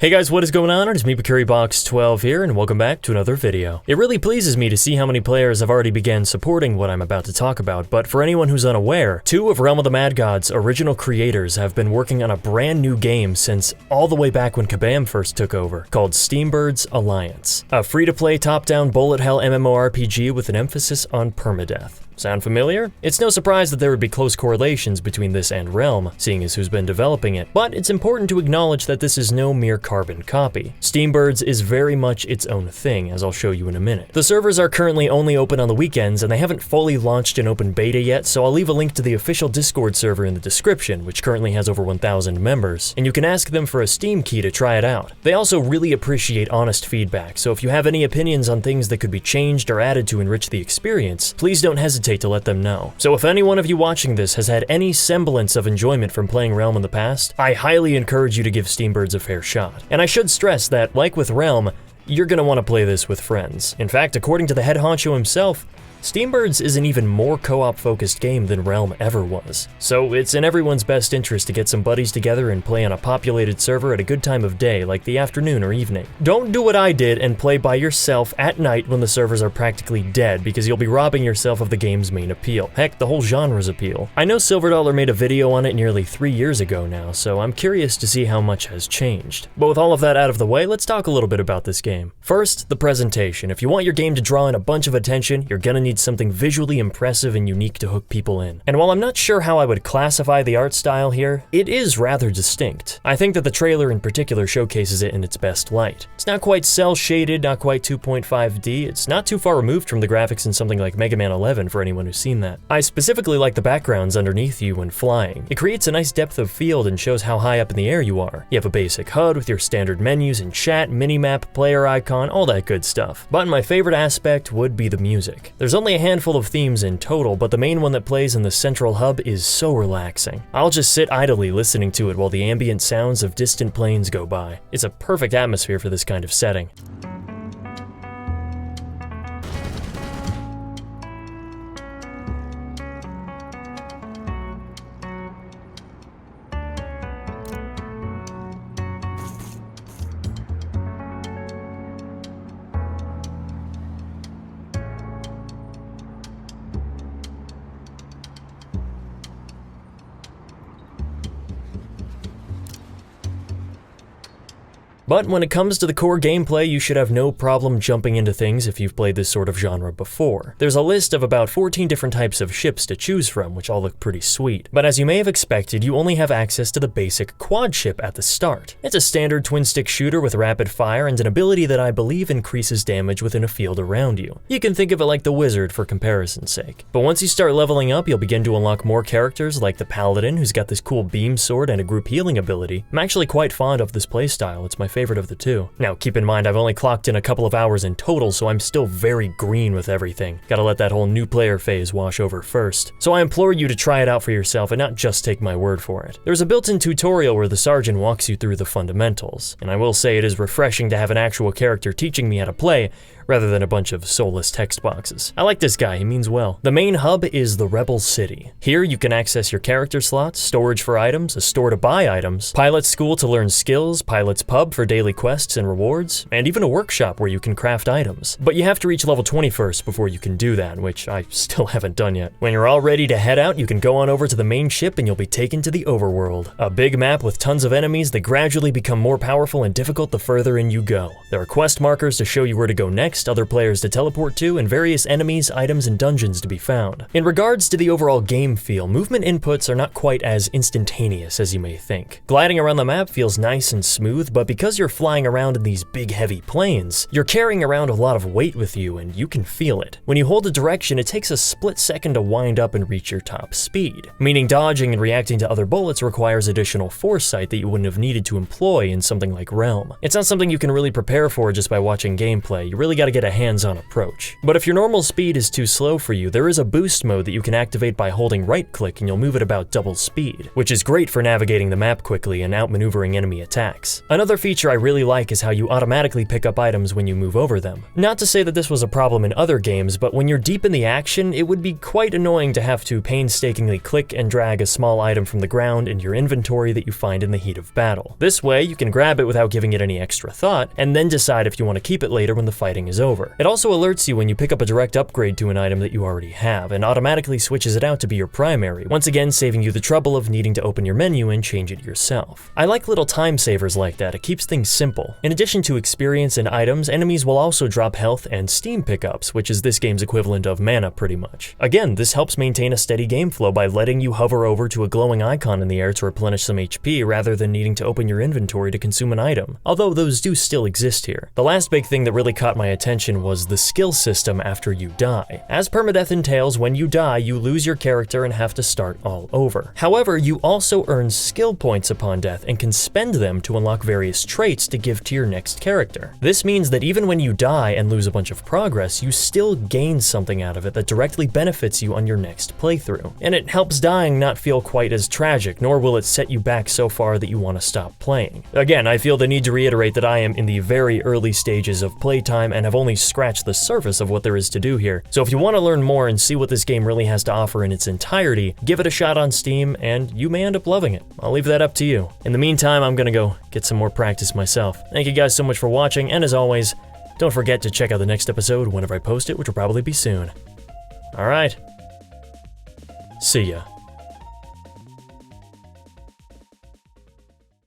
Hey guys, what is going on? It is me, BakuriBox12 here, and welcome back to another video. It really pleases me to see how many players have already began supporting what I'm about to talk about, but for anyone who's unaware, two of Realm of the Mad Gods' original creators have been working on a brand new game since all the way back when Kabam first took over, called Steambirds Alliance, a free-to-play top-down bullet hell MMORPG with an emphasis on permadeath. Sound familiar? It's no surprise that there would be close correlations between this and Realm, seeing as who's been developing it, but it's important to acknowledge that this is no mere carbon copy. Steambirds is very much its own thing, as I'll show you in a minute. The servers are currently only open on the weekends, and they haven't fully launched an open beta yet, so I'll leave a link to the official Discord server in the description, which currently has over 1,000 members, and you can ask them for a Steam key to try it out. They also really appreciate honest feedback, so if you have any opinions on things that could be changed or added to enrich the experience, please don't hesitate to let them know. So if any one of you watching this has had any semblance of enjoyment from playing Realm in the past, I highly encourage you to give Steambirds a fair shot. And I should stress that, like with Realm, you're gonna want to play this with friends. In fact, according to the head honcho himself, Steambirds is an even more co-op focused game than Realm ever was. So it's in everyone's best interest to get some buddies together and play on a populated server at a good time of day, like the afternoon or evening. Don't do what I did and play by yourself at night when the servers are practically dead, because you'll be robbing yourself of the game's main appeal. Heck, the whole genre's appeal. I know Silverdollar made a video on it nearly 3 years ago now, so I'm curious to see how much has changed. But with all of that out of the way, let's talk a little bit about this game. First, the presentation. If you want your game to draw in a bunch of attention, you're gonna need something visually impressive and unique to hook people in. And while I'm not sure how I would classify the art style here, it is rather distinct. I think that the trailer in particular showcases it in its best light. It's not quite cel-shaded, not quite 2.5D, it's not too far removed from the graphics in something like Mega Man 11 for anyone who's seen that. I specifically like the backgrounds underneath you when flying. It creates a nice depth of field and shows how high up in the air you are. You have a basic HUD with your standard menus and chat, minimap, player icon, all that good stuff. But my favorite aspect would be the music. There's only a handful of themes in total, but the main one that plays in the central hub is so relaxing. I'll just sit idly listening to it while the ambient sounds of distant planes go by. It's a perfect atmosphere for this kind of setting. But when it comes to the core gameplay, you should have no problem jumping into things if you've played this sort of genre before. There's a list of about 14 different types of ships to choose from, which all look pretty sweet. But as you may have expected, you only have access to the basic quad ship at the start. It's a standard twin-stick shooter with rapid fire and an ability that I believe increases damage within a field around you. You can think of it like the Wizard for comparison's sake. But once you start leveling up, you'll begin to unlock more characters like the Paladin, who's got this cool beam sword and a group healing ability. I'm actually quite fond of this playstyle, it's my favorite of the two. Now keep in mind I've only clocked in a couple of hours in total, so I'm still very green with everything. Gotta let that whole new player phase wash over first. So I implore you to try it out for yourself and not just take my word for it. There's a built-in tutorial where the sergeant walks you through the fundamentals, and I will say it is refreshing to have an actual character teaching me how to play, rather than a bunch of soulless text boxes. I like this guy, he means well. The main hub is the Rebel City. Here you can access your character slots, storage for items, a store to buy items, pilot school to learn skills, pilot's pub for daily quests and rewards, and even a workshop where you can craft items. But you have to reach level 20 first before you can do that, which I still haven't done yet. When you're all ready to head out, you can go on over to the main ship and you'll be taken to the overworld. A big map with tons of enemies that gradually become more powerful and difficult the further in you go. There are quest markers to show you where to go next, other players to teleport to, and various enemies, items, and dungeons to be found. In regards to the overall game feel, movement inputs are not quite as instantaneous as you may think. Gliding around the map feels nice and smooth, but because you're flying around in these big heavy planes, you're carrying around a lot of weight with you and you can feel it. When you hold a direction, it takes a split second to wind up and reach your top speed, meaning dodging and reacting to other bullets requires additional foresight that you wouldn't have needed to employ in something like Realm. It's not something you can really prepare for just by watching gameplay. You really gotta gotta get a hands-on approach. But if your normal speed is too slow for you, there is a boost mode that you can activate by holding right-click and you'll move at about double speed, which is great for navigating the map quickly and outmaneuvering enemy attacks. Another feature I really like is how you automatically pick up items when you move over them. Not to say that this was a problem in other games, but when you're deep in the action, it would be quite annoying to have to painstakingly click and drag a small item from the ground into your inventory that you find in the heat of battle. This way, you can grab it without giving it any extra thought, and then decide if you want to keep it later when the fighting is over. It also alerts you when you pick up a direct upgrade to an item that you already have, and automatically switches it out to be your primary, once again saving you the trouble of needing to open your menu and change it yourself. I like little time savers like that, it keeps things simple. In addition to experience and items, enemies will also drop health and steam pickups, which is this game's equivalent of mana pretty much. Again, this helps maintain a steady game flow by letting you hover over to a glowing icon in the air to replenish some HP rather than needing to open your inventory to consume an item, although those do still exist here. The last big thing that really caught my attention was the skill system after you die. As permadeath entails, when you die, you lose your character and have to start all over. However, you also earn skill points upon death and can spend them to unlock various traits to give to your next character. This means that even when you die and lose a bunch of progress, you still gain something out of it that directly benefits you on your next playthrough. And it helps dying not feel quite as tragic, nor will it set you back so far that you want to stop playing. Again, I feel the need to reiterate that I am in the very early stages of playtime and have only scratched the surface of what there is to do here. So if you want to learn more and see what this game really has to offer in its entirety, give it a shot on Steam and you may end up loving it. I'll leave that up to you. In the meantime, I'm gonna go get some more practice myself. Thank you guys so much for watching, and as always, don't forget to check out the next episode whenever I post it, which will probably be soon. Alright. See ya.